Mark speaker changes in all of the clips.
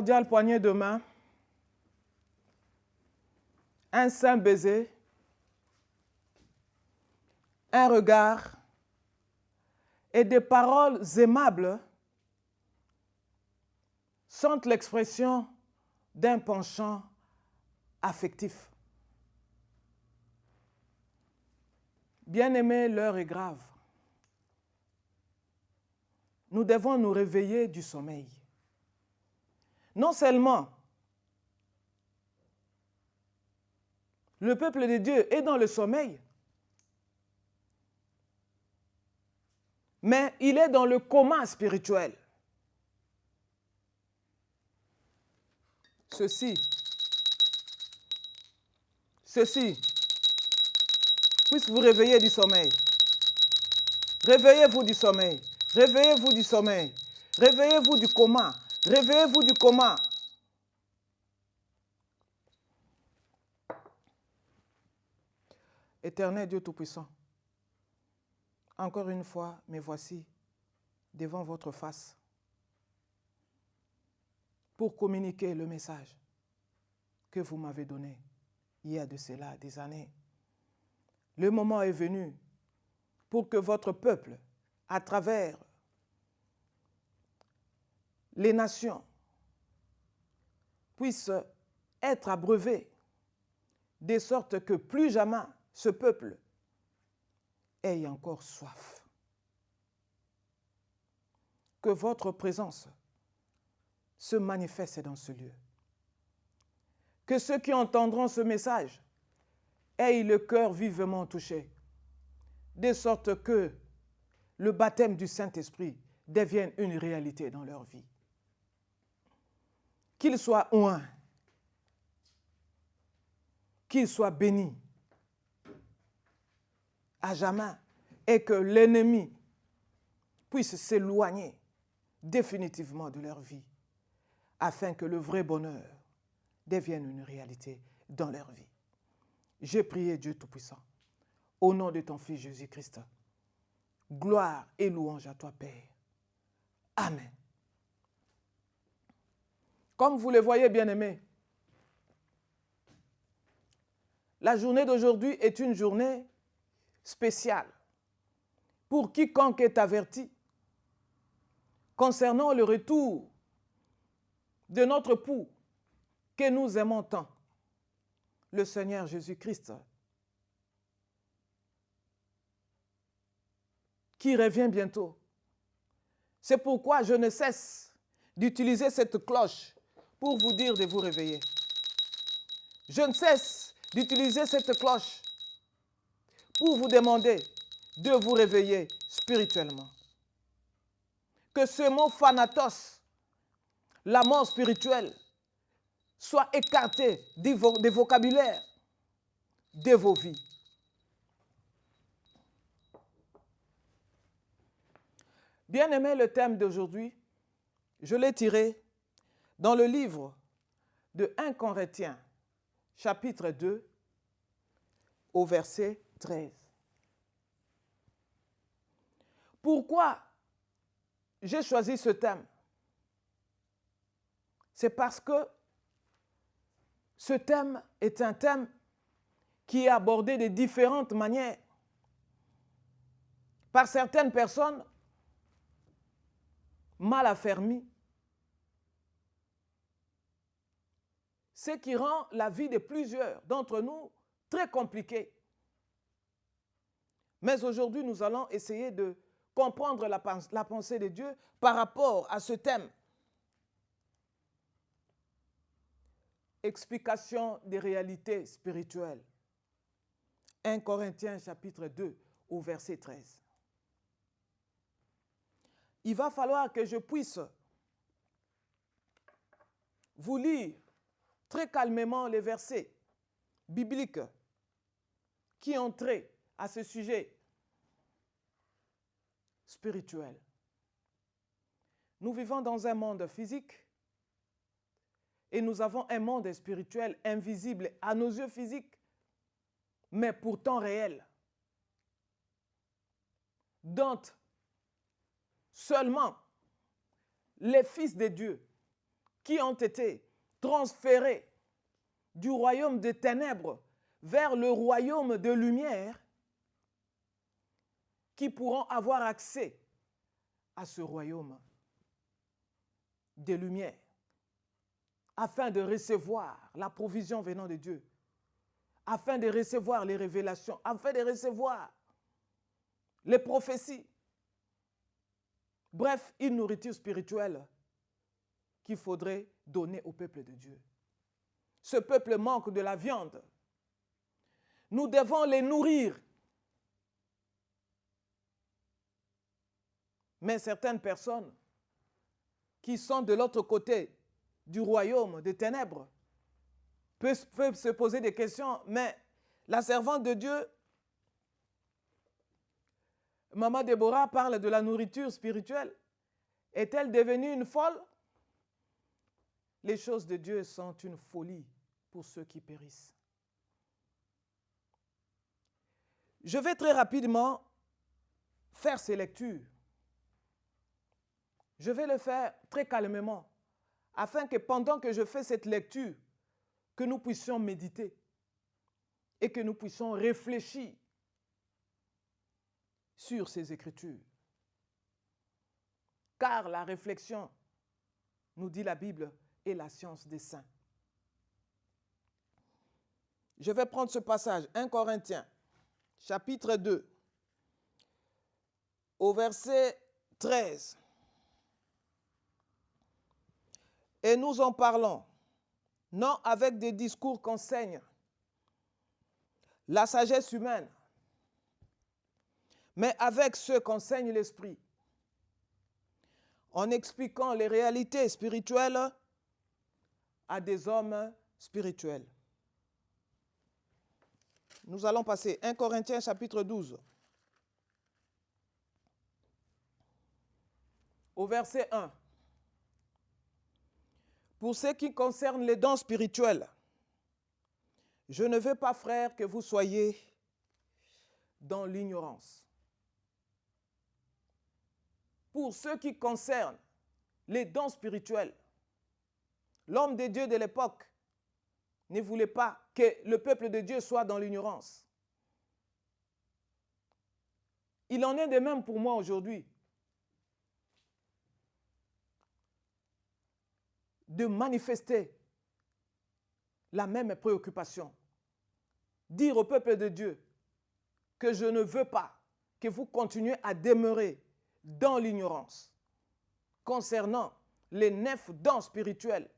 Speaker 1: cordiale poignée de main, un saint baiser, un regard et des paroles aimables sont l'expression d'un penchant affectif. Bien-aimés, l'heure est grave. Nous devons nous réveiller du sommeil. Non seulement le peuple de Dieu est dans le sommeil, mais il est dans le coma spirituel. Ceci, puisse vous réveiller du sommeil. Réveillez-vous du sommeil. Réveillez-vous du sommeil. Réveillez-vous du coma. Réveillez-vous du coma. Éternel Dieu Tout-Puissant, encore une fois, me voici devant votre face pour communiquer le message que vous m'avez donné il y a de cela des années. Le moment est venu pour que votre peuple, à travers les nations, puisse être abreuvé de sorte que plus jamais ce peuple ait encore soif. Que votre présence se manifeste dans ce lieu. Que ceux qui entendront ce message aient le cœur vivement touché, de sorte que le baptême du Saint-Esprit devienne une réalité dans leur vie. Qu'ils soient oints, qu'ils soient bénis à jamais, et que l'ennemi puisse s'éloigner définitivement de leur vie, afin que le vrai bonheur devienne une réalité dans leur vie. J'ai prié Dieu Tout-Puissant, au nom de ton Fils Jésus-Christ. Gloire et louange à toi, Père. Amen. Comme vous le voyez, bien-aimés, la journée d'aujourd'hui est une journée spéciale pour quiconque est averti concernant le retour de notre époux que nous aimons tant, le Seigneur Jésus-Christ, qui revient bientôt. C'est pourquoi je ne cesse d'utiliser cette cloche pour vous dire de vous réveiller. Je ne cesse d'utiliser cette cloche pour vous demander de vous réveiller spirituellement. Que ce mot thanatos, la mort spirituelle, soit écarté des vocabulaires de vos vies. Bien-aimé, le thème d'aujourd'hui, je l'ai tiré dans le livre de 1 Corinthiens, chapitre 2, au verset 13. Pourquoi j'ai choisi ce thème? C'est parce que ce thème est un thème qui est abordé de différentes manières par certaines personnes mal affermies, ce qui rend la vie de plusieurs d'entre nous très compliquée. Mais aujourd'hui, nous allons essayer de comprendre la pensée de Dieu par rapport à ce thème. Explication des réalités spirituelles. 1 Corinthiens chapitre 2 au verset 13. Il va falloir que je puisse vous lire très calmement les versets bibliques qui ont trait à ce sujet spirituel. Nous vivons dans un monde physique et nous avons un monde spirituel invisible à nos yeux physiques, mais pourtant réel, dont seulement les fils de Dieu qui ont été transférés du royaume des ténèbres vers le royaume de lumière, qui pourront avoir accès à ce royaume des lumières, afin de recevoir la provision venant de Dieu, afin de recevoir les révélations, afin de recevoir les prophéties. Bref, une nourriture spirituelle qu'il faudrait donner au peuple de Dieu. Ce peuple manque de la viande. Nous devons les nourrir. Mais certaines personnes qui sont de l'autre côté du royaume des ténèbres peuvent se poser des questions. Mais la servante de Dieu, Maman Déborah, parle de la nourriture spirituelle. Est-elle devenue une folle? Les choses de Dieu sont une folie pour ceux qui périssent. Je vais très rapidement faire ces lectures. Je vais le faire très calmement, afin que pendant que je fais cette lecture, que nous puissions méditer et que nous puissions réfléchir sur ces Écritures. Car la réflexion, nous dit la Bible, est la science des saints. Je vais prendre ce passage, 1 Corinthiens, chapitre 2, au verset 13. Et nous en parlons, non avec des discours qu'enseigne la sagesse humaine, mais avec ceux qu'enseigne l'Esprit, en expliquant les réalités spirituelles à des hommes spirituels. Nous allons passer 1 Corinthiens chapitre 12, au verset 1. Pour ce qui concerne les dons spirituels, je ne veux pas, frères, que vous soyez dans l'ignorance. Pour ce qui concerne les dons spirituels, l'homme de Dieu de l'époque ne voulait pas que le peuple de Dieu soit dans l'ignorance. Il en est de même pour moi aujourd'hui. De manifester la même préoccupation. Dire au peuple de Dieu que je ne veux pas que vous continuiez à demeurer dans l'ignorance concernant les 9 dons spirituels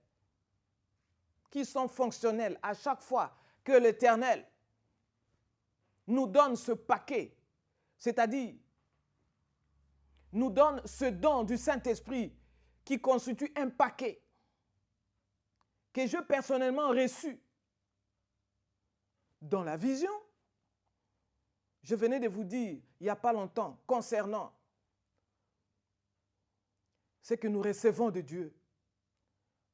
Speaker 1: qui sont fonctionnels à chaque fois que l'Éternel nous donne ce paquet, c'est-à-dire nous donne ce don du Saint-Esprit qui constitue un paquet que j'ai personnellement reçu dans la vision. Je venais de vous dire, il n'y a pas longtemps, concernant ce que nous recevons de Dieu,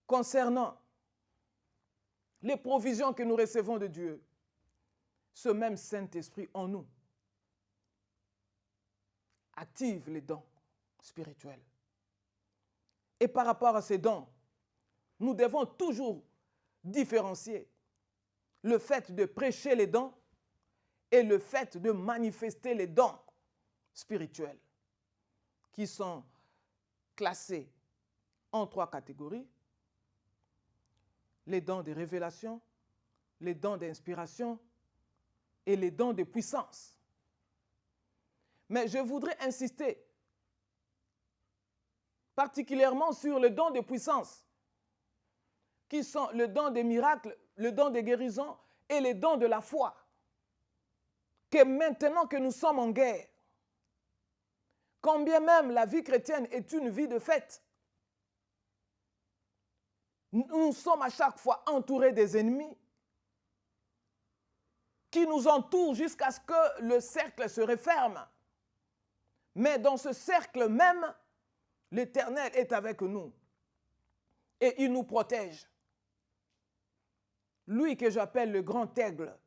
Speaker 1: concernant les provisions que nous recevons de Dieu, ce même Saint-Esprit en nous active les dons spirituels. Et par rapport à ces dons, nous devons toujours différencier le fait de prêcher les dons et le fait de manifester les dons spirituels, qui sont classés en 3 catégories: les dons de révélation, les dons d'inspiration et les dons de puissance. Mais je voudrais insister particulièrement sur le don de puissance, qui sont le don des miracles, le don des guérisons et les dons de la foi. Que maintenant que nous sommes en guerre, quand bien même la vie chrétienne est une vie de fête, nous sommes à chaque fois entourés des ennemis qui nous entourent jusqu'à ce que le cercle se referme. Mais dans ce cercle même, l'Éternel est avec nous et il nous protège. Lui que j'appelle le grand aigle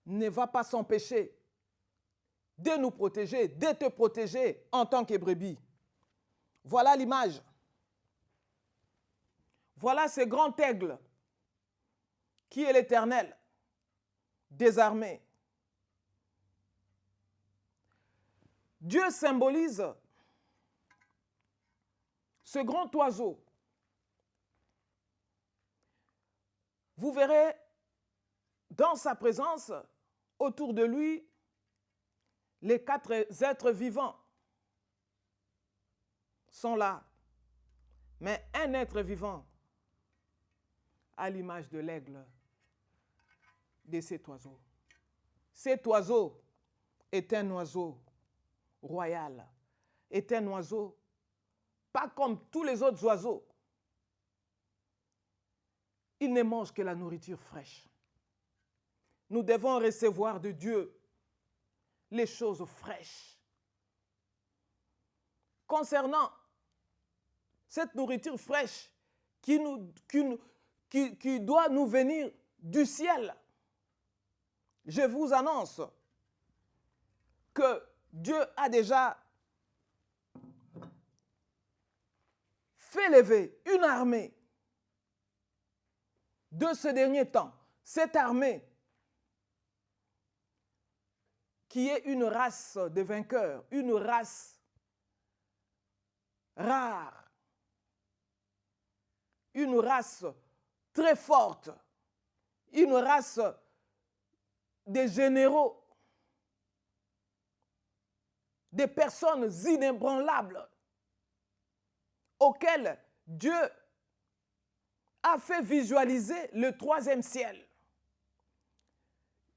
Speaker 1: ne va pas s'empêcher de nous protéger, de te protéger en tant que brebis. Voilà l'image. Voilà ce grand aigle qui est l'Éternel, désarmé. Dieu symbolise ce grand oiseau. Vous verrez dans sa présence, autour de lui, les 4 êtres vivants sont là. Mais un être vivant, à l'image de l'aigle, de cet oiseau. Cet oiseau est un oiseau royal, est un oiseau pas comme tous les autres oiseaux. Il ne mange que la nourriture fraîche. Nous devons recevoir de Dieu les choses fraîches. Concernant cette nourriture fraîche qui doit nous venir du ciel, je vous annonce que Dieu a déjà fait lever une armée de ce dernier temps. Cette armée qui est une race de vainqueurs, une race rare, une race très forte, une race des généraux, des personnes inébranlables auxquelles Dieu a fait visualiser le 3e ciel.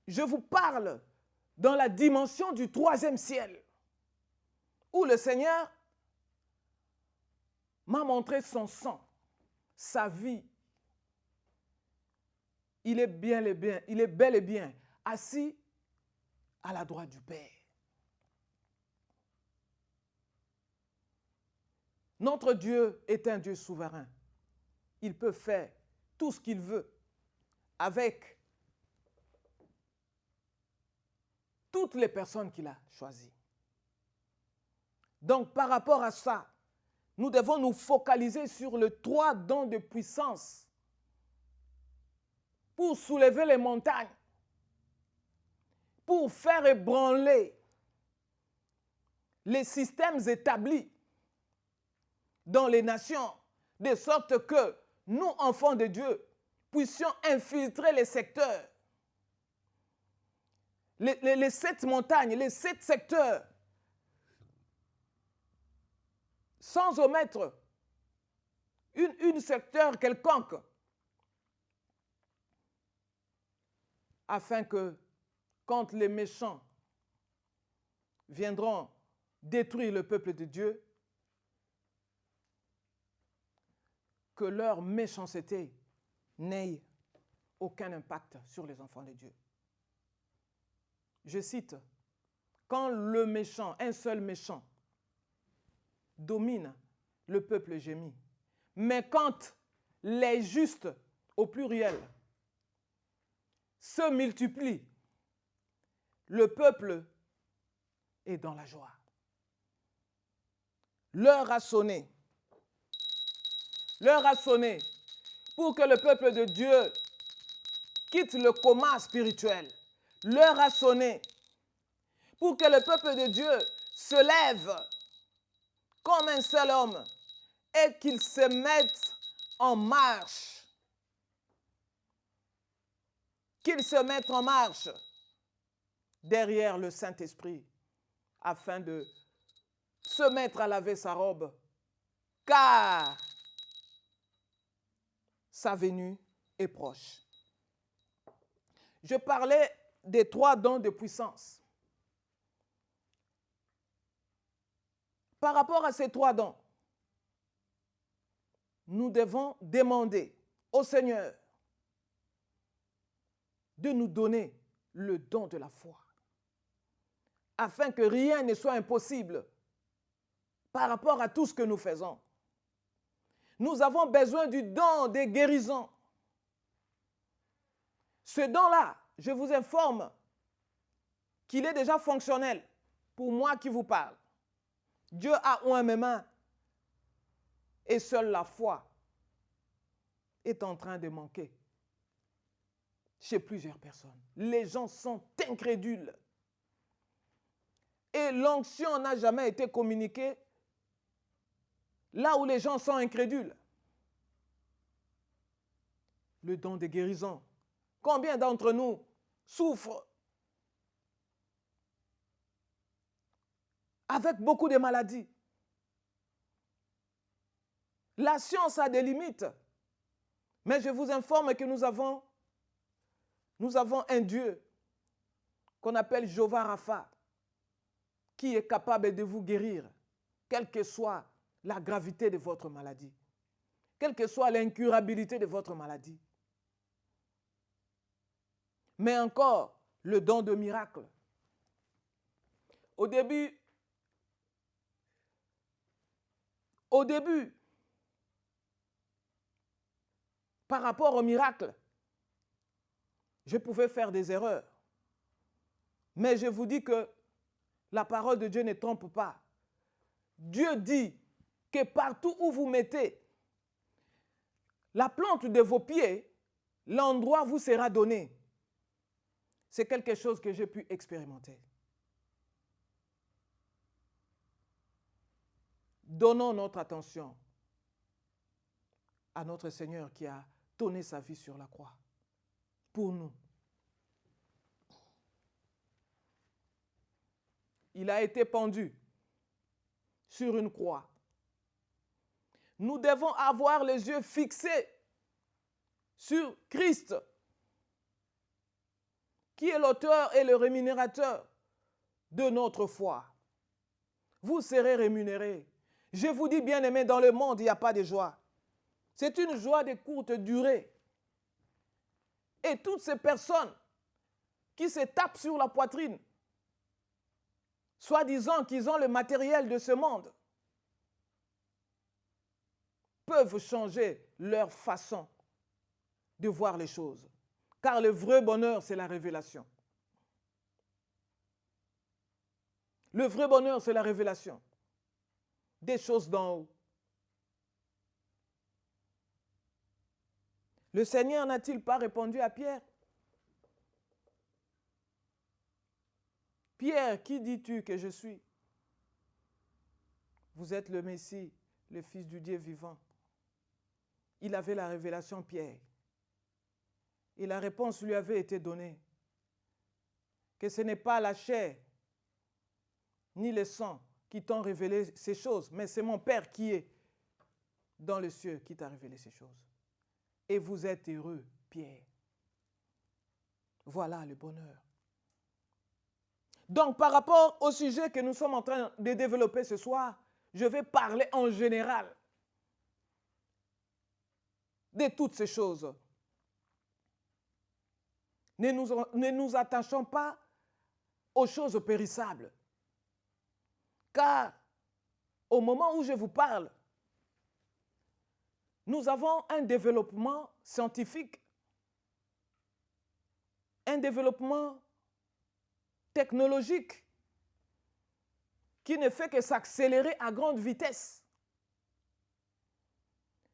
Speaker 1: Je vous parle dans la dimension du 3e ciel, où le Seigneur m'a montré son sang, sa vie. Il est bel et bien assis à la droite du Père. Notre Dieu est un Dieu souverain. Il peut faire tout ce qu'il veut avec toutes les personnes qu'il a choisies. Donc, par rapport à ça, nous devons nous focaliser sur les 3 dons de puissance pour soulever les montagnes, pour faire ébranler les systèmes établis dans les nations, de sorte que nous, enfants de Dieu, puissions infiltrer les secteurs, les 7 montagnes, les 7 secteurs, sans omettre une secteur quelconque, afin que, quand les méchants viendront détruire le peuple de Dieu, que leur méchanceté n'ait aucun impact sur les enfants de Dieu. Je cite, quand le méchant, un seul méchant, domine, le peuple gémit. Mais quand les justes, au pluriel, se multiplient, le peuple est dans la joie. L'heure a sonné. L'heure a sonné pour que le peuple de Dieu quitte le coma spirituel. L'heure a sonné pour que le peuple de Dieu se lève comme un seul homme et qu'il se mette en marche. Qu'il se mette en marche derrière le Saint-Esprit afin de se mettre à laver sa robe, car sa venue est proche. Je parlais des 3 dons de puissance. Par rapport à ces 3 dons, nous devons demander au Seigneur de nous donner le don de la foi, afin que rien ne soit impossible par rapport à tout ce que nous faisons. Nous avons besoin du don des guérisons. Ce don-là, je vous informe qu'il est déjà fonctionnel pour moi qui vous parle. Dieu a oint mes mains Et seule la foi est en train de manquer chez plusieurs personnes. Les gens sont incrédules. Et l'onction n'a jamais été communiquée là où les gens sont incrédules. Le don de guérison. Combien d'entre nous souffrent avec beaucoup de maladies? La science a des limites. Mais je vous informe que nous avons un Dieu qu'on appelle Jéhovah Rapha, qui est capable de vous guérir, quelle que soit la gravité de votre maladie, quelle que soit l'incurabilité de votre maladie. Mais encore, le don de miracle. Au début, par rapport au miracle, je pouvais faire des erreurs. Mais je vous dis que la parole de Dieu ne trompe pas. Dieu dit que partout où vous mettez la plante de vos pieds, l'endroit vous sera donné. C'est quelque chose que j'ai pu expérimenter. Donnons notre attention à notre Seigneur qui a donné sa vie sur la croix pour nous. Il a été pendu sur une croix. Nous devons avoir les yeux fixés sur Christ, qui est l'auteur et le rémunérateur de notre foi. Vous serez rémunérés. Je vous dis, bien-aimés, dans le monde, il n'y a pas de joie. C'est une joie de courte durée. Et toutes ces personnes qui se tapent sur la poitrine, soi-disant qu'ils ont le matériel de ce monde, peuvent changer leur façon de voir les choses. Car le vrai bonheur, c'est la révélation. Le vrai bonheur, c'est la révélation des choses d'en haut. Le Seigneur n'a-t-il pas répondu à Pierre? Pierre, qui dis-tu que je suis? Vous êtes le Messie, le Fils du Dieu vivant. Il avait la révélation, Pierre. Et la réponse lui avait été donnée. Que ce n'est pas la chair ni le sang qui t'ont révélé ces choses, mais c'est mon Père qui est dans les cieux qui t'a révélé ces choses. Et vous êtes heureux, Pierre. Voilà le bonheur. Donc, par rapport au sujet que nous sommes en train de développer ce soir, je vais parler en général de toutes ces choses. Ne nous attachons pas aux choses périssables. Car au moment où je vous parle, nous avons un développement scientifique, un développement technologique qui ne fait que s'accélérer à grande vitesse.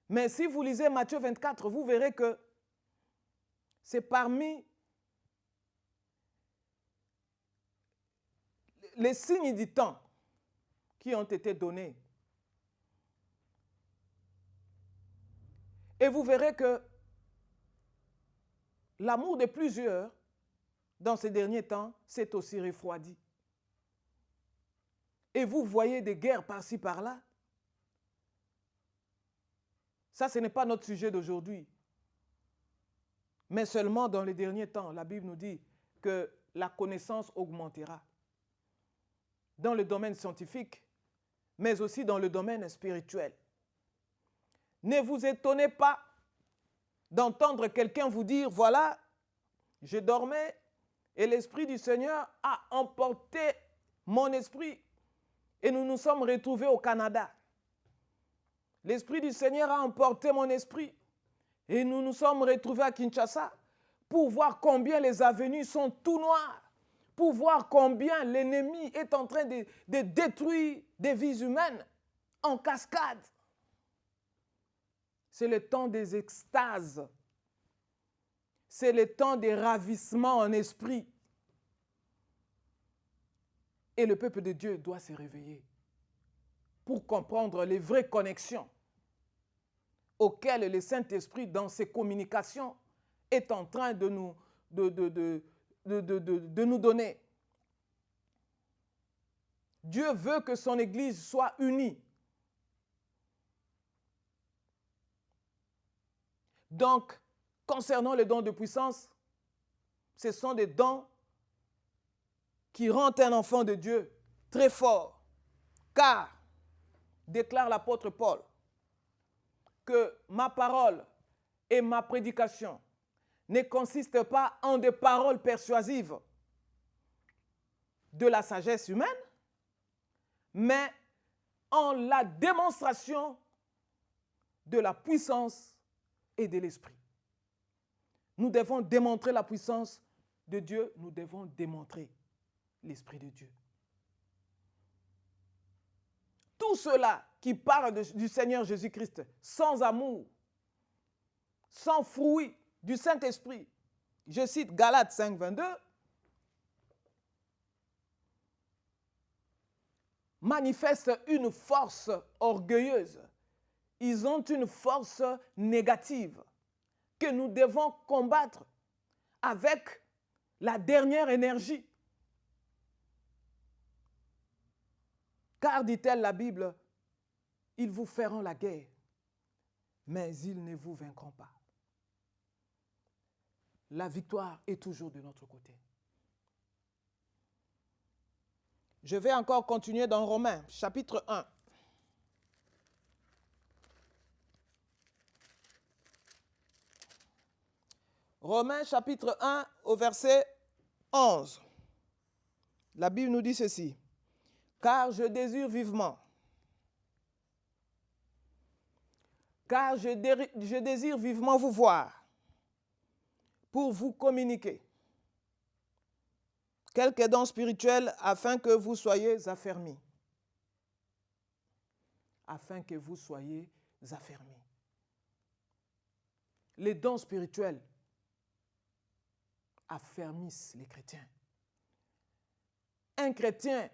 Speaker 1: Mais si vous lisez Matthieu 24, vous verrez que c'est parmi les signes du temps qui ont été donnés. Et vous verrez que l'amour de plusieurs, dans ces derniers temps, s'est aussi refroidi. Et vous voyez des guerres par-ci, par-là. Ça, ce n'est pas notre sujet d'aujourd'hui. Mais seulement dans les derniers temps, la Bible nous dit que la connaissance augmentera. Dans le domaine scientifique, mais aussi dans le domaine spirituel. Ne vous étonnez pas d'entendre quelqu'un vous dire, voilà, je dormais et l'Esprit du Seigneur a emporté mon esprit et nous nous sommes retrouvés au Canada. L'Esprit du Seigneur a emporté mon esprit et nous nous sommes retrouvés à Kinshasa pour voir combien les avenues sont tout noires, pour voir combien l'ennemi est en train de détruire des vies humaines en cascade. C'est le temps des extases. C'est le temps des ravissements en esprit. Et le peuple de Dieu doit se réveiller pour comprendre les vraies connexions auxquelles le Saint-Esprit, dans ses communications, est en train de nous donner. Dieu veut que son Église soit unie. Donc, concernant les dons de puissance, ce sont des dons qui rendent un enfant de Dieu très fort. Car, déclare l'apôtre Paul, que ma parole et ma prédication ne consistent pas en des paroles persuasives de la sagesse humaine, mais en la démonstration de la puissance et de l'esprit. Nous devons démontrer la puissance de Dieu, nous devons démontrer l'esprit de Dieu. Tout cela qui parle du Seigneur Jésus-Christ sans amour, sans fruit du Saint-Esprit, je cite Galates 5, 22, manifeste une force orgueilleuse. Ils ont une force négative que nous devons combattre avec la dernière énergie. Car, dit-elle la Bible, ils vous feront la guerre, mais ils ne vous vaincront pas. La victoire est toujours de notre côté. Je vais encore continuer dans Romains, chapitre 1. Romains, chapitre 1, au verset 11. La Bible nous dit ceci. Car je désire vivement, vous voir, pour vous communiquer quelques dons spirituels afin que vous soyez affermis. Afin que vous soyez affermis. Les dons spirituels affermissent les chrétiens. Un chrétien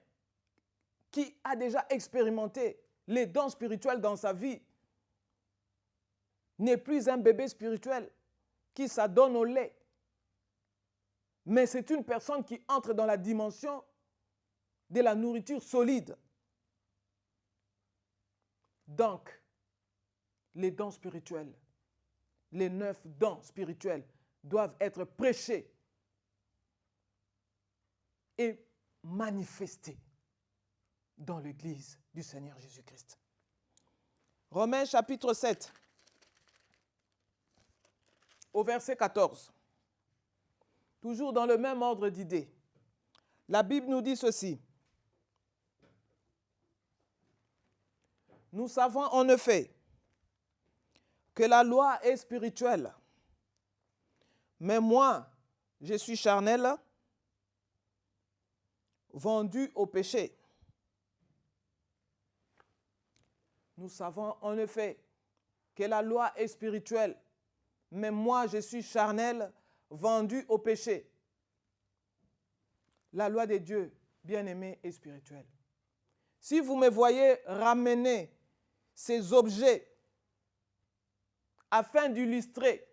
Speaker 1: qui a déjà expérimenté les dons spirituels dans sa vie n'est plus un bébé spirituel qui s'adonne au lait, mais c'est une personne qui entre dans la dimension de la nourriture solide. Donc, les dons spirituels, les 9 dons spirituels doivent être prêchés et manifestés dans l'Église du Seigneur Jésus-Christ. Romains chapitre 7, au verset 14. Toujours dans le même ordre d'idées. La Bible nous dit ceci. Nous savons en effet que la loi est spirituelle, mais moi, je suis charnel, vendu au péché. Nous savons en effet que la loi est spirituelle, mais moi je suis charnel, vendu au péché. La loi de Dieu, bien-aimé, est spirituelle. Si vous me voyez ramener ces objets afin d'illustrer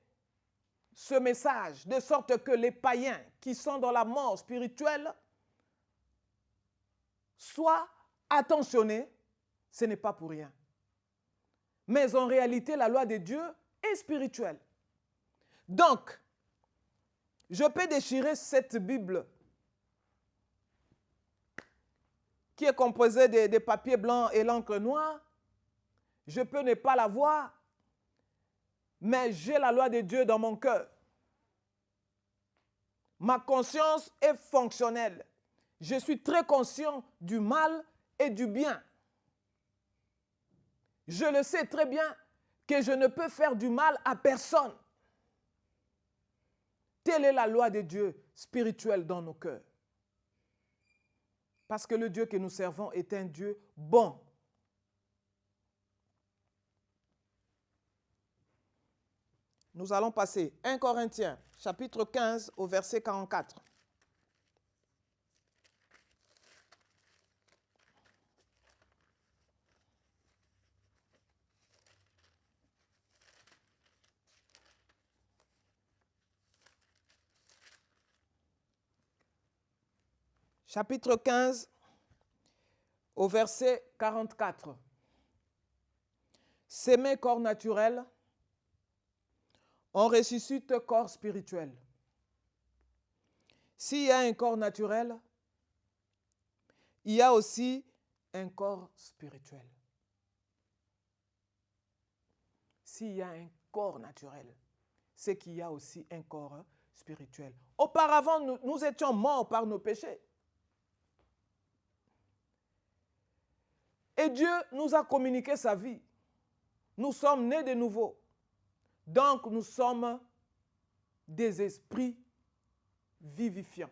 Speaker 1: ce message, de sorte que les païens qui sont dans la mort spirituelle soient attentionnés, ce n'est pas pour rien. Mais en réalité, la loi de Dieu est spirituelle. Donc, je peux déchirer cette Bible qui est composée de papier blanc et l'encre noire. Je peux ne pas la voir, mais j'ai la loi de Dieu dans mon cœur. Ma conscience est fonctionnelle. Je suis très conscient du mal et du bien. Je le sais très bien que je ne peux faire du mal à personne. Telle est la loi de Dieu spirituelle dans nos cœurs. Parce que le Dieu que nous servons est un Dieu bon. Nous allons passer 1 Corinthiens, chapitre 15, au verset 44. Chapitre 15, au verset 44. S'aimer corps naturel, on ressuscite corps spirituel. S'il y a un corps naturel, il y a aussi un corps spirituel. S'il y a un corps naturel, c'est qu'il y a aussi un corps spirituel. Auparavant, nous étions morts par nos péchés. Et Dieu nous a communiqué sa vie. Nous sommes nés de nouveau. Donc, nous sommes des esprits vivifiants.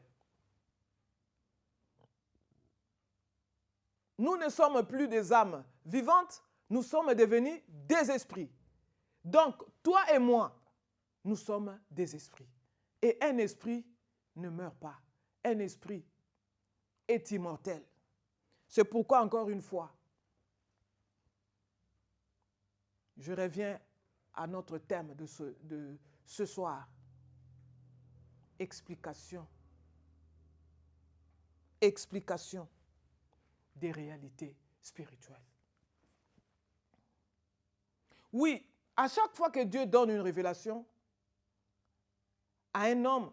Speaker 1: Nous ne sommes plus des âmes vivantes, nous sommes devenus des esprits. Donc, toi et moi, nous sommes des esprits. Et un esprit ne meurt pas. Un esprit est immortel. C'est pourquoi, encore une fois, je reviens à notre thème de ce soir. Explication. Explication des réalités spirituelles. Oui, à chaque fois que Dieu donne une révélation à un homme,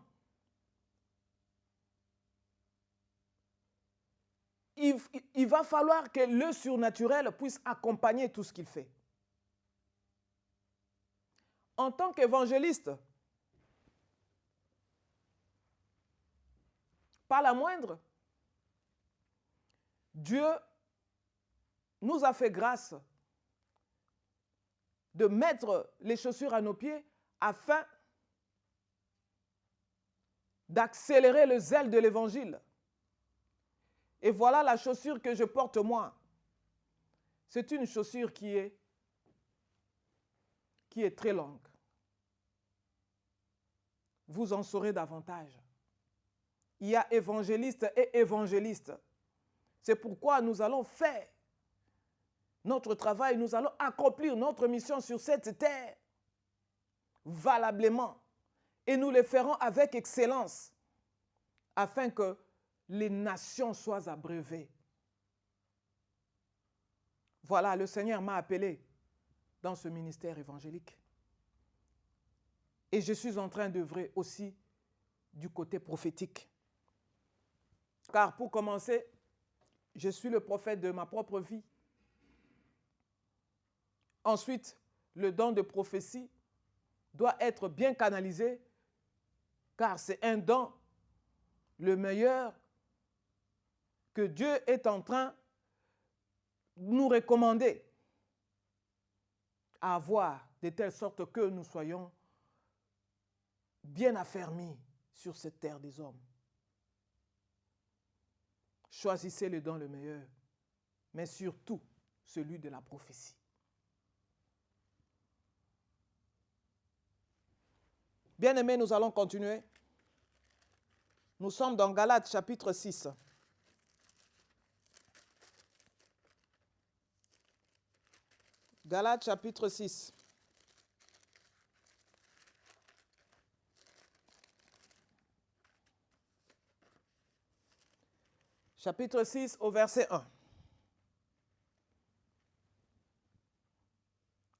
Speaker 1: il va falloir que le surnaturel puisse accompagner tout ce qu'il fait. En tant qu'évangéliste, pas la moindre, Dieu nous a fait grâce de mettre les chaussures à nos pieds afin d'accélérer le zèle de l'évangile. Et voilà la chaussure que je porte moi. C'est une chaussure qui est très longue. Vous en saurez davantage. Il y a évangéliste et évangéliste. C'est pourquoi nous allons faire notre travail, nous allons accomplir notre mission sur cette terre valablement. Et nous le ferons avec excellence afin que les nations soient abreuvées. Voilà, le Seigneur m'a appelé dans ce ministère évangélique. Et je suis en train d'œuvrer aussi du côté prophétique. Car pour commencer, je suis le prophète de ma propre vie. Ensuite, le don de prophétie doit être bien canalisé, car c'est un don, le meilleur, que Dieu est en train de nous recommander à avoir, de telle sorte que nous soyons bien affermis sur cette terre des hommes. Choisissez le don le meilleur, mais surtout celui de la prophétie. Bien-aimés, nous allons continuer. Nous sommes dans Galates chapitre 6. Galates chapitre 6. Chapitre 6 au verset 1.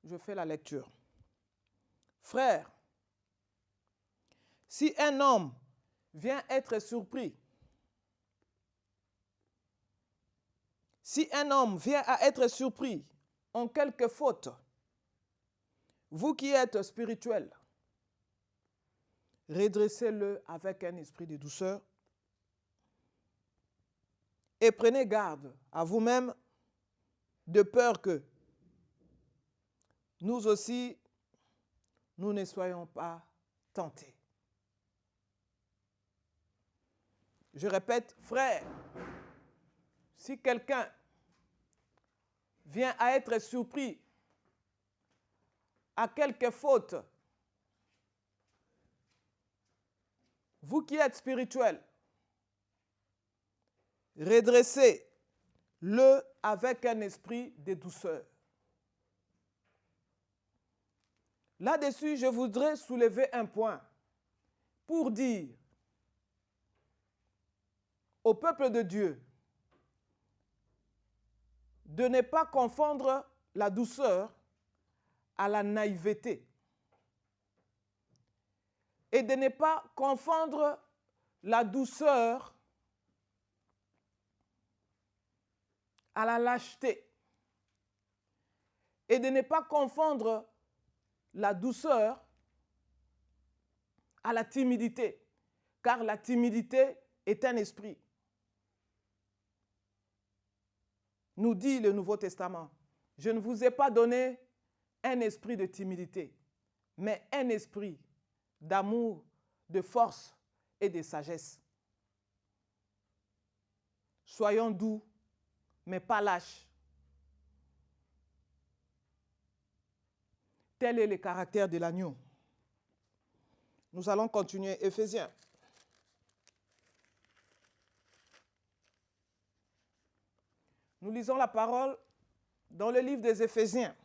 Speaker 1: Je fais la lecture. Frères, si un homme vient être surpris, si un homme vient à être surpris en quelque faute, vous qui êtes spirituels, redressez-le avec un esprit de douceur et prenez garde à vous-même de peur que nous aussi, nous ne soyons pas tentés. Je répète, frère, si quelqu'un vient à être surpris à quelque faute vous qui êtes spirituels, redressez-le avec un esprit de douceur. Là-dessus, je voudrais soulever un point pour dire au peuple de Dieu de ne pas confondre la douceur à la naïveté et de ne pas confondre la douceur à la lâcheté et de ne pas confondre la douceur à la timidité, car la timidité est un esprit. Nous dit le Nouveau Testament, je ne vous ai pas donné un esprit de timidité, mais un esprit d'amour, de force et de sagesse. Soyons doux, mais pas lâches. Tel est le caractère de l'agneau. Nous allons continuer. Éphésiens. Nous lisons la parole dans le livre des Éphésiens,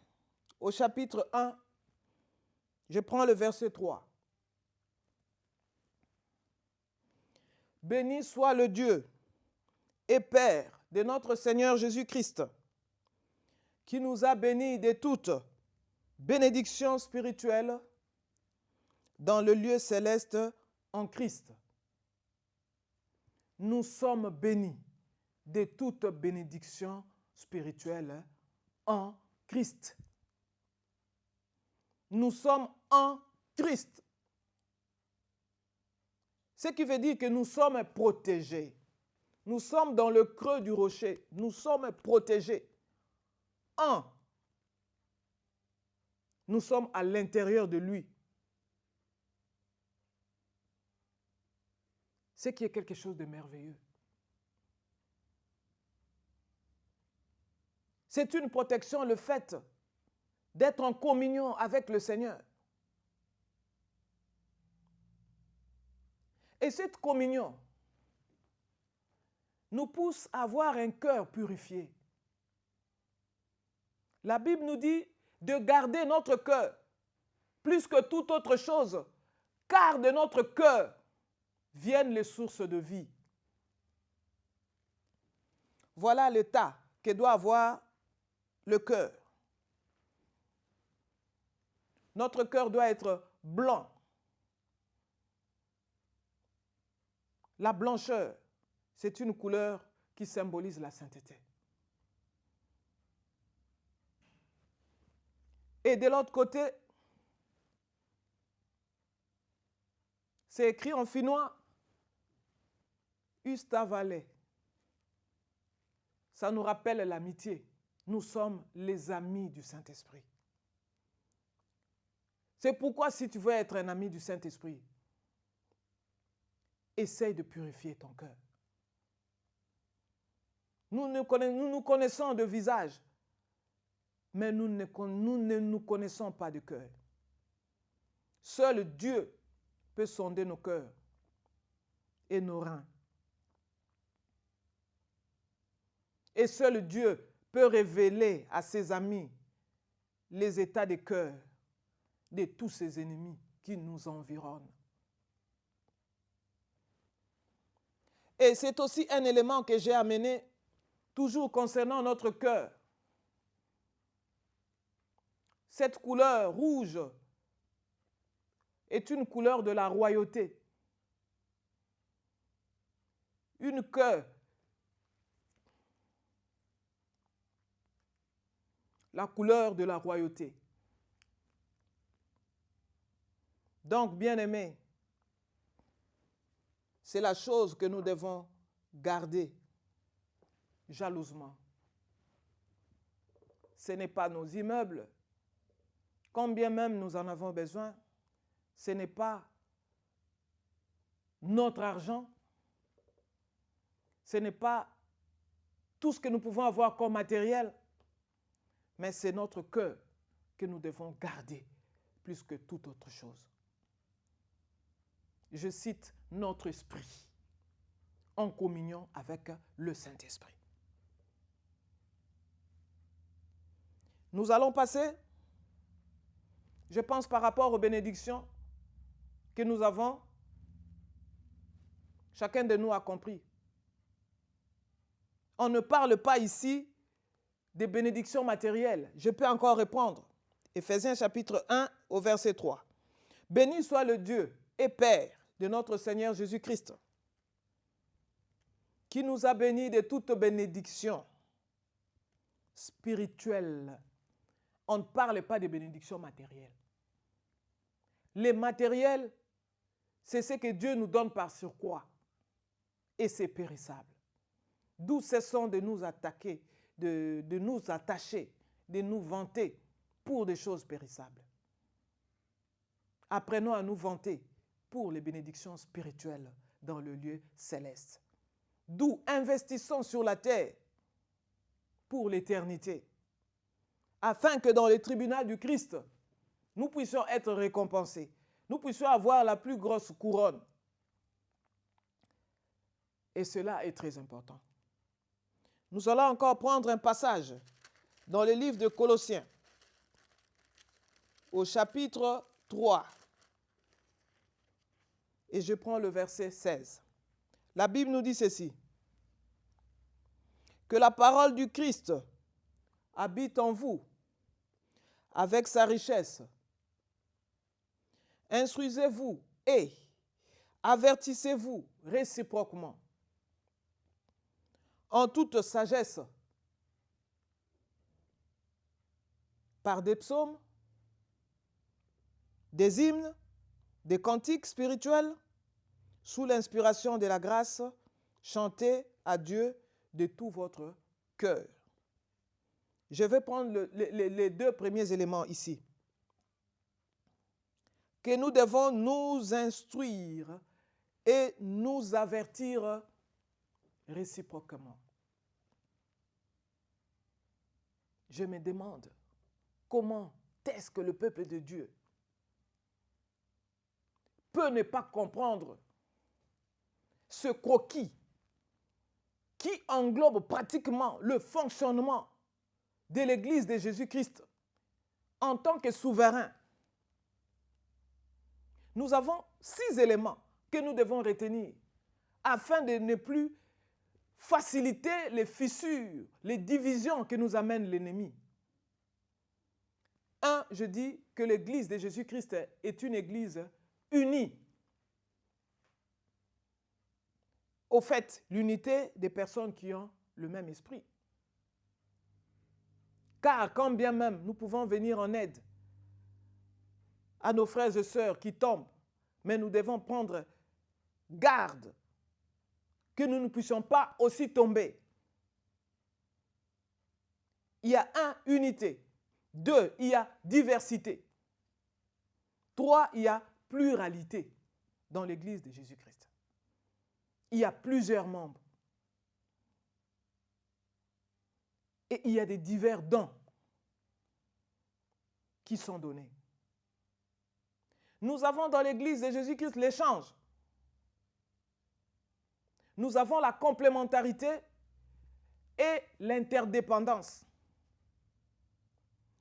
Speaker 1: au chapitre 1. Je prends le verset 3. Béni soit le Dieu et Père de notre Seigneur Jésus-Christ, qui nous a bénis de toutes bénédictions spirituelles dans le lieu céleste en Christ. Nous sommes bénis de toute bénédiction spirituelle en Christ. Nous sommes en Christ. Ce qui veut dire que nous sommes protégés. Nous sommes dans le creux du rocher. Nous sommes protégés. Nous sommes à l'intérieur de lui. Ce qui est quelque chose de merveilleux. C'est une protection, le fait d'être en communion avec le Seigneur. Et cette communion nous pousse à avoir un cœur purifié. La Bible nous dit de garder notre cœur plus que toute autre chose, car de notre cœur viennent les sources de vie. Voilà l'état que doit avoir le cœur. Notre cœur doit être blanc. La blancheur, c'est une couleur qui symbolise la sainteté. Et de l'autre côté, c'est écrit en finnois, Ystävälle. Ça nous rappelle l'amitié. Nous sommes les amis du Saint-Esprit. C'est pourquoi si tu veux être un ami du Saint-Esprit, essaye de purifier ton cœur. Nous nous connaissons de visage, mais nous ne nous connaissons pas de cœur. Seul Dieu peut sonder nos cœurs et nos reins. Et seul Dieu peut révéler à ses amis les états de cœur de tous ses ennemis qui nous environnent. Et c'est aussi un élément que j'ai amené toujours concernant notre cœur. Cette couleur rouge est une couleur de la royauté. Une cœur. La couleur de la royauté. Donc, bien-aimés, c'est la chose que nous devons garder jalousement. Ce n'est pas nos immeubles, combien même nous en avons besoin, ce n'est pas notre argent, ce n'est pas tout ce que nous pouvons avoir comme matériel, mais c'est notre cœur que nous devons garder plus que toute autre chose. Je cite notre esprit en communion avec le Saint-Esprit. Nous allons passer, je pense, par rapport aux bénédictions que nous avons. Chacun de nous a compris. On ne parle pas ici des bénédictions matérielles. Je peux encore répondre. Éphésiens chapitre 1 au verset 3. Béni soit le Dieu et Père de notre Seigneur Jésus-Christ, qui nous a bénis de toute bénédiction spirituelle. On ne parle pas de bénédictions matérielles. Les matériels, c'est ce que Dieu nous donne par surcroît. Et c'est périssable. D'où cessons de nous attaquer, de nous attacher, de nous vanter pour des choses périssables. Apprenons à nous vanter pour les bénédictions spirituelles dans le lieu céleste. D'où investissons sur la terre pour l'éternité, afin que dans le tribunal du Christ, nous puissions être récompensés, nous puissions avoir la plus grosse couronne. Et cela est très important. Nous allons encore prendre un passage dans le livre de Colossiens, au chapitre 3. Et je prends le verset 16. La Bible nous dit ceci. Que la parole du Christ habite en vous avec sa richesse. Instruisez-vous et avertissez-vous réciproquement en toute sagesse par des psaumes, des hymnes, des cantiques spirituels, sous l'inspiration de la grâce, chantez à Dieu de tout votre cœur. Je vais prendre les deux premiers éléments ici. Que nous devons nous instruire et nous avertir réciproquement. Je me demande comment est-ce que le peuple de Dieu peut ne pas comprendre ce croquis qui englobe pratiquement le fonctionnement de l'Église de Jésus-Christ en tant que souverain. Nous avons 6 éléments que nous devons retenir afin de ne plus faciliter les fissures, les divisions que nous amène l'ennemi. 1, je dis que l'Église de Jésus-Christ est une Église unie. Au fait, l'unité des personnes qui ont le même esprit. Car quand bien même nous pouvons venir en aide à nos frères et sœurs qui tombent, mais nous devons prendre garde que nous ne puissions pas aussi tomber. Il y a 1, unité. 2, il y a diversité. 3, il y a pluralité dans l'Église de Jésus-Christ. Il y a plusieurs membres. Et il y a des divers dons qui sont donnés. Nous avons dans l'Église de Jésus-Christ l'échange. Nous avons la complémentarité et l'interdépendance.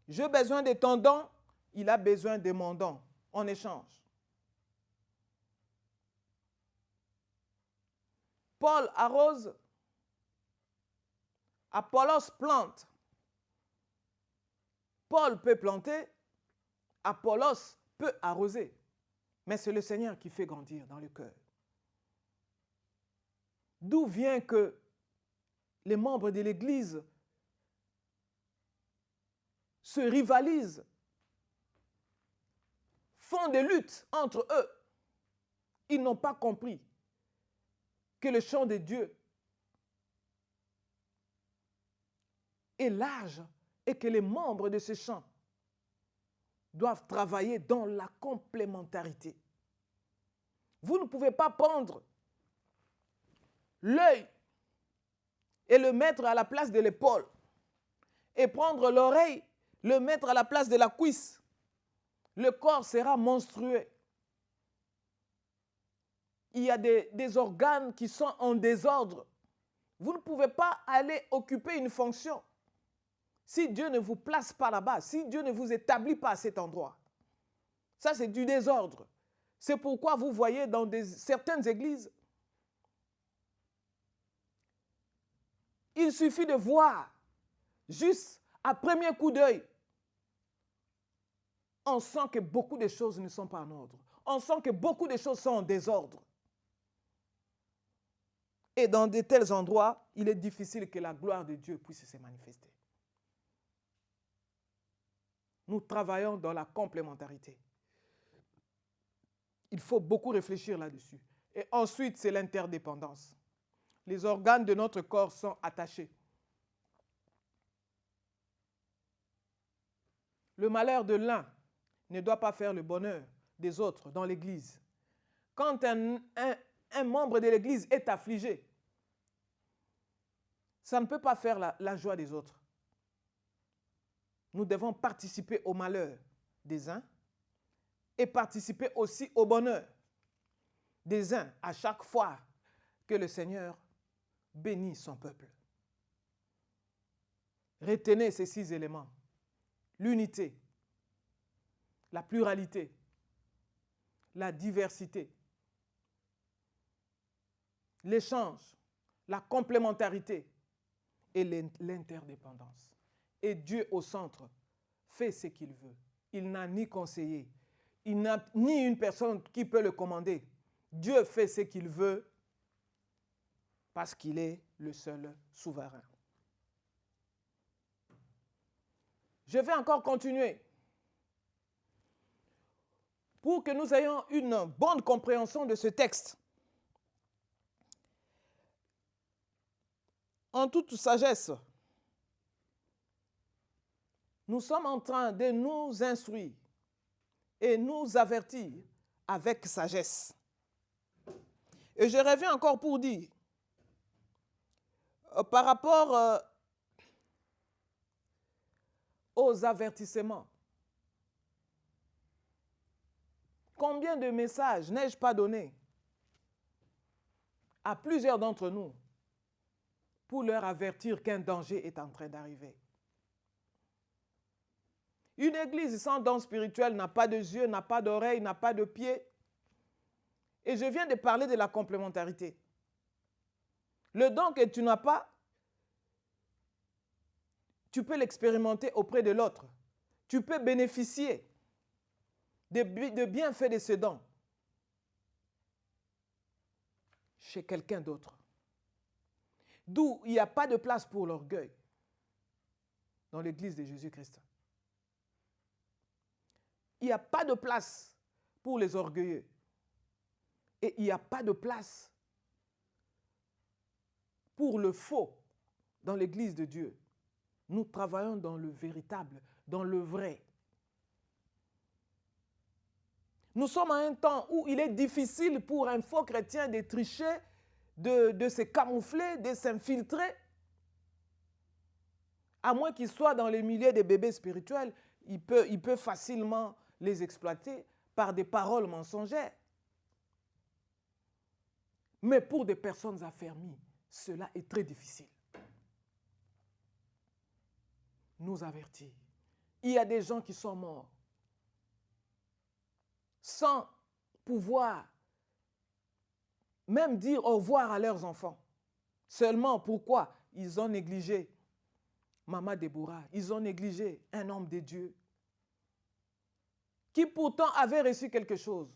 Speaker 1: J'ai besoin de ton don, il a besoin de mon don. On échange. Paul arrose, Apollos plante. Paul peut planter, Apollos peut arroser. Mais c'est le Seigneur qui fait grandir dans le cœur. D'où vient que les membres de l'Église se rivalisent, font des luttes entre eux. Ils n'ont pas compris que le champ de Dieu est large et que les membres de ce champ doivent travailler dans la complémentarité. Vous ne pouvez pas prendre l'œil et le mettre à la place de l'épaule et prendre l'oreille, le mettre à la place de la cuisse. Le corps sera monstrueux. il y a des organes qui sont en désordre. Vous ne pouvez pas aller occuper une fonction si Dieu ne vous place pas là-bas, si Dieu ne vous établit pas à cet endroit. Ça, c'est du désordre. C'est pourquoi vous voyez dans certaines églises, il suffit de voir, juste à premier coup d'œil, on sent que beaucoup de choses ne sont pas en ordre. On sent que beaucoup de choses sont en désordre. Et dans de tels endroits, il est difficile que la gloire de Dieu puisse se manifester. Nous travaillons dans la complémentarité. Il faut beaucoup réfléchir là-dessus. Et ensuite, c'est l'interdépendance. Les organes de notre corps sont attachés. Le malheur de l'un ne doit pas faire le bonheur des autres dans l'Église. Quand un membre de l'Église est affligé, ça ne peut pas faire la joie des autres. Nous devons participer au malheur des uns et participer aussi au bonheur des uns à chaque fois que le Seigneur bénit son peuple. Retenez ces 6 éléments. L'unité, la pluralité, la diversité, l'échange, la complémentarité et l'interdépendance. Et Dieu au centre fait ce qu'il veut. Il n'a ni conseiller, il n'a ni une personne qui peut le commander. Dieu fait ce qu'il veut parce qu'il est le seul souverain. Je vais encore continuer. Pour que nous ayons une bonne compréhension de ce texte, en toute sagesse, nous sommes en train de nous instruire et nous avertir avec sagesse. Et je reviens encore pour dire, par rapport aux avertissements, combien de messages n'ai-je pas donné à plusieurs d'entre nous pour leur avertir qu'un danger est en train d'arriver? Une église sans don spirituel n'a pas de yeux, n'a pas d'oreilles, n'a pas de pieds. Et je viens de parler de la complémentarité. Le don que tu n'as pas, tu peux l'expérimenter auprès de l'autre. Tu peux bénéficier de bienfaits de ce don chez quelqu'un d'autre. D'où il n'y a pas de place pour l'orgueil dans l'église de Jésus-Christ. Il n'y a pas de place pour les orgueilleux. Et il n'y a pas de place pour le faux dans l'église de Dieu. Nous travaillons dans le véritable, dans le vrai. Nous sommes à un temps où il est difficile pour un faux chrétien de tricher, de se camoufler, de s'infiltrer. À moins qu'il soit dans les milieux des bébés spirituels, il peut facilement les exploiter par des paroles mensongères. Mais pour des personnes affermies, cela est très difficile. Nous avertir. Il y a des gens qui sont morts sans pouvoir même dire au revoir à leurs enfants. Seulement pourquoi? Ils ont négligé Maman Déborah, ils ont négligé un homme de Dieu qui pourtant avait reçu quelque chose.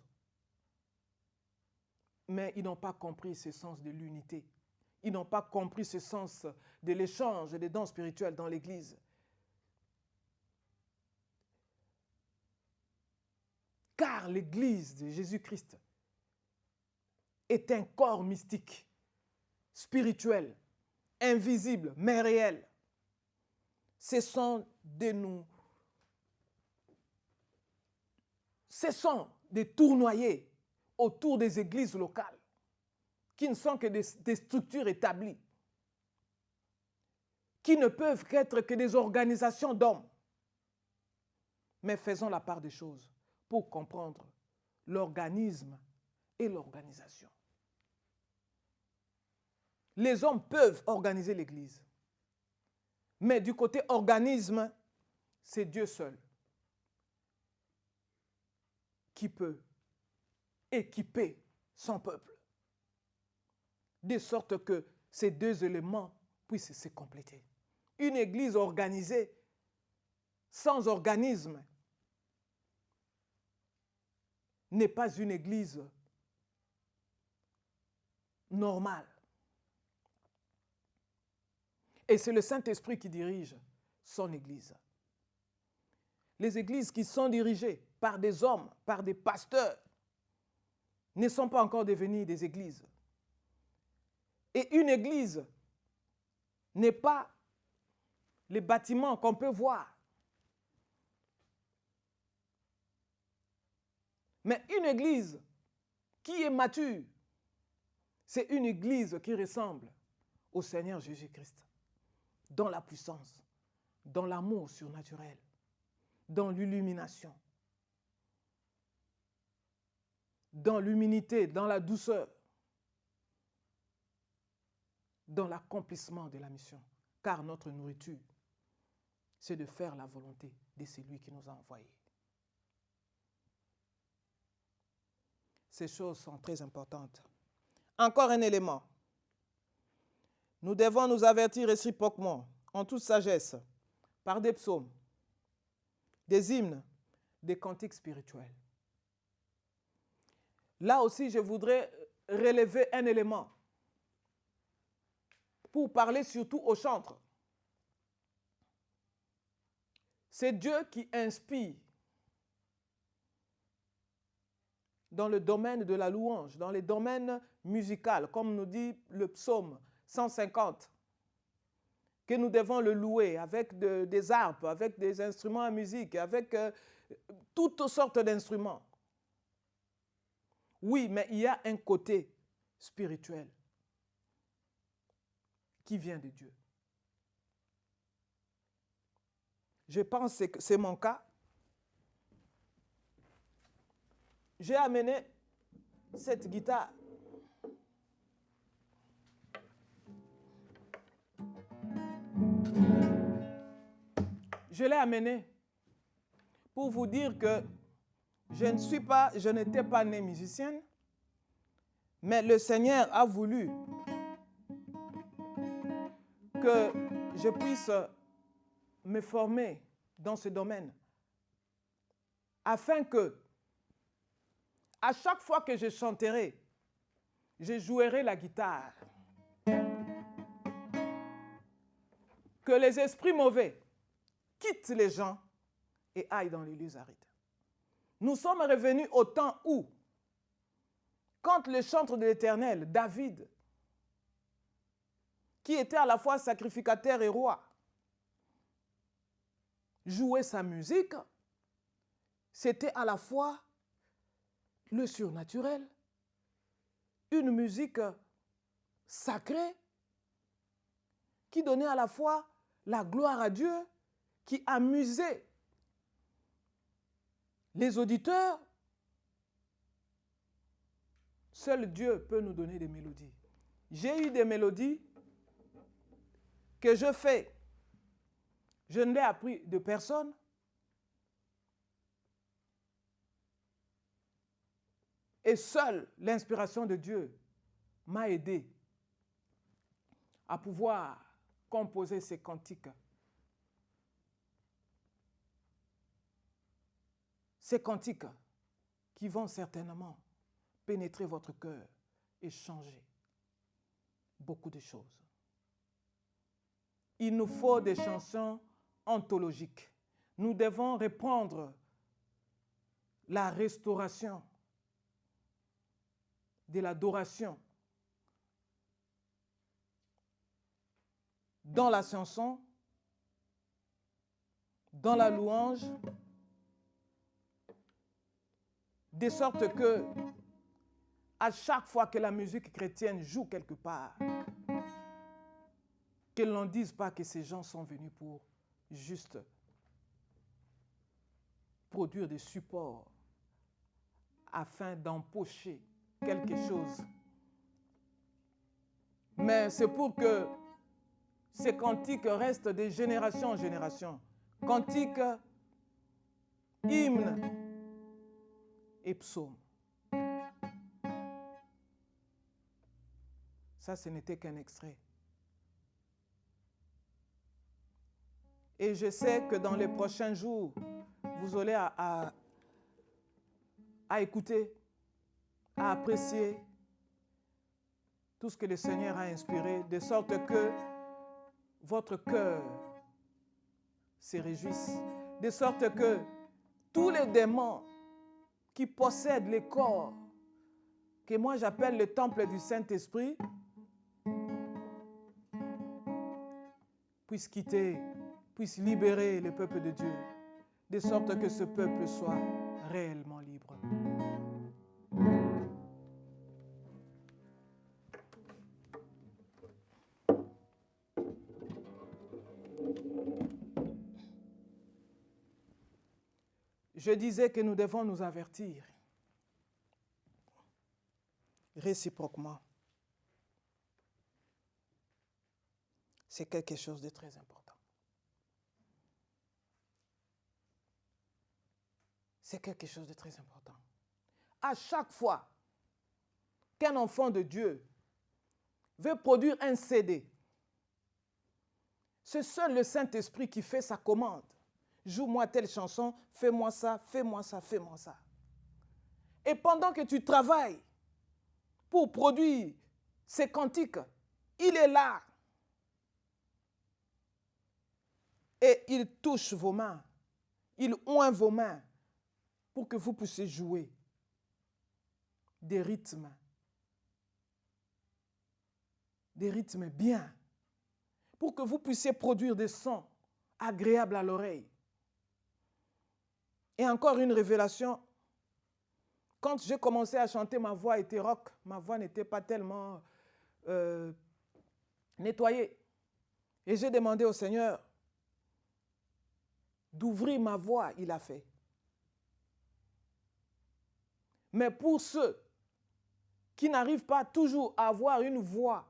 Speaker 1: Mais ils n'ont pas compris ce sens de l'unité. Ils n'ont pas compris ce sens de l'échange des dons spirituels dans l'Église. Car l'Église de Jésus-Christ est un corps mystique, spirituel, invisible, mais réel. Cessons de tournoyer autour des églises locales qui ne sont que des structures établies, qui ne peuvent qu'être que des organisations d'hommes. Mais faisons la part des choses pour comprendre l'organisme et l'organisation. Les hommes peuvent organiser l'Église. Mais du côté organisme, c'est Dieu seul qui peut équiper son peuple, de sorte que ces deux éléments puissent se compléter. Une Église organisée sans organisme n'est pas une Église normale. Et c'est le Saint-Esprit qui dirige son Église. Les églises qui sont dirigées par des hommes, par des pasteurs, ne sont pas encore devenues des églises. Et une église n'est pas les bâtiments qu'on peut voir. Mais une église qui est mature, c'est une église qui ressemble au Seigneur Jésus-Christ, dans la puissance, dans l'amour surnaturel, dans l'illumination, dans l'humilité, dans la douceur, dans l'accomplissement de la mission. Car notre nourriture, c'est de faire la volonté de celui qui nous a envoyés. Ces choses sont très importantes. Encore un élément. Nous devons nous avertir réciproquement, en toute sagesse, par des psaumes, des hymnes, des cantiques spirituels. Là aussi, je voudrais relever un élément pour parler surtout aux chantres. C'est Dieu qui inspire dans le domaine de la louange, dans les domaines musicaux, comme nous dit le psaume 150, que nous devons le louer avec des harpes, avec des instruments à musique, avec toutes sortes d'instruments. Oui, mais il y a un côté spirituel qui vient de Dieu. Je pense que c'est mon cas. J'ai amené cette guitare. Je l'ai amenée pour vous dire que je n'étais pas née musicienne, mais le Seigneur a voulu que je puisse me former dans ce domaine, afin que, à chaque fois que je chanterai, je jouerai la guitare. Que les esprits mauvais quittent les gens et aillent dans les lieux arides. Nous sommes revenus au temps où, quand le chantre de l'Éternel, David, qui était à la fois sacrificateur et roi, jouait sa musique, c'était à la fois le surnaturel, une musique sacrée qui donnait à la fois la gloire à Dieu, qui amusait les auditeurs. Seul Dieu peut nous donner des mélodies. J'ai eu des mélodies que je fais. Je ne l'ai appris de personne. Et seule l'inspiration de Dieu m'a aidé à pouvoir composer ces cantiques. Ces cantiques qui vont certainement pénétrer votre cœur et changer beaucoup de choses. Il nous faut des chansons anthologiques. Nous devons reprendre la restauration de l'adoration dans la chanson, dans la louange, de sorte que, à chaque fois que la musique chrétienne joue quelque part, que l'on ne dise pas que ces gens sont venus pour juste produire des supports afin d'empocher quelque chose. Mais c'est pour que ces cantiques restent de génération en génération. Cantiques, hymnes et psaumes. Ça, ce n'était qu'un extrait. Et je sais que dans les prochains jours, vous aurez à écouter, à apprécier tout ce que le Seigneur a inspiré, de sorte que votre cœur se réjouisse, de sorte que tous les démons qui possèdent les corps, que moi j'appelle le temple du Saint-Esprit, puissent quitter, puissent libérer le peuple de Dieu, de sorte que ce peuple soit réellement libre. Je disais que nous devons nous avertir réciproquement. C'est quelque chose de très important. C'est quelque chose de très important. À chaque fois qu'un enfant de Dieu veut produire un CD, c'est seul le Saint-Esprit qui fait sa commande. Joue-moi telle chanson, fais-moi ça, fais-moi ça, fais-moi ça. Et pendant que tu travailles pour produire ces cantiques, il est là. Et il touche vos mains, il oint vos mains pour que vous puissiez jouer des rythmes bien, pour que vous puissiez produire des sons agréables à l'oreille. Et encore une révélation, quand j'ai commencé à chanter, ma voix était rock, ma voix n'était pas tellement nettoyée. Et j'ai demandé au Seigneur d'ouvrir ma voix, il a fait. Mais pour ceux qui n'arrivent pas toujours à avoir une voix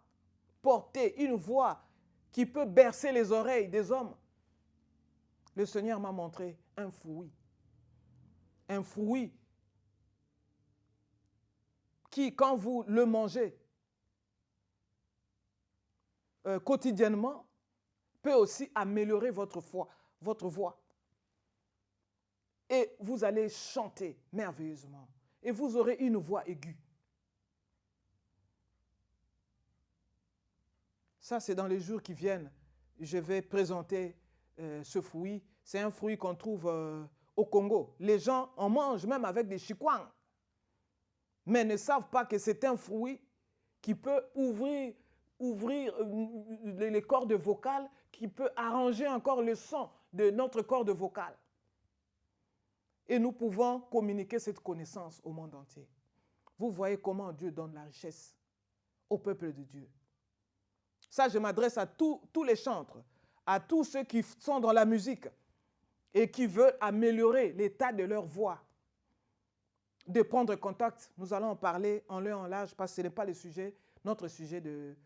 Speaker 1: portée, une voix qui peut bercer les oreilles des hommes, le Seigneur m'a montré un fruit. Un fruit qui, quand vous le mangez quotidiennement, peut aussi améliorer votre voix. Et vous allez chanter merveilleusement. Et vous aurez une voix aiguë. Ça, c'est dans les jours qui viennent. Je vais présenter ce fruit. C'est un fruit qu'on trouve au Congo. Les gens en mangent même avec des chikwang. Mais ne savent pas que c'est un fruit qui peut ouvrir les cordes vocales, qui peut arranger encore le son de notre corde vocale. Et nous pouvons communiquer cette connaissance au monde entier. Vous voyez comment Dieu donne la richesse au peuple de Dieu. Ça, je m'adresse à tous les chantres, à tous ceux qui sont dans la musique et qui veulent améliorer l'état de leur voix. De prendre contact, nous allons en parler en long et en large parce que ce n'est pas le sujet, notre sujet d'aujourd'hui.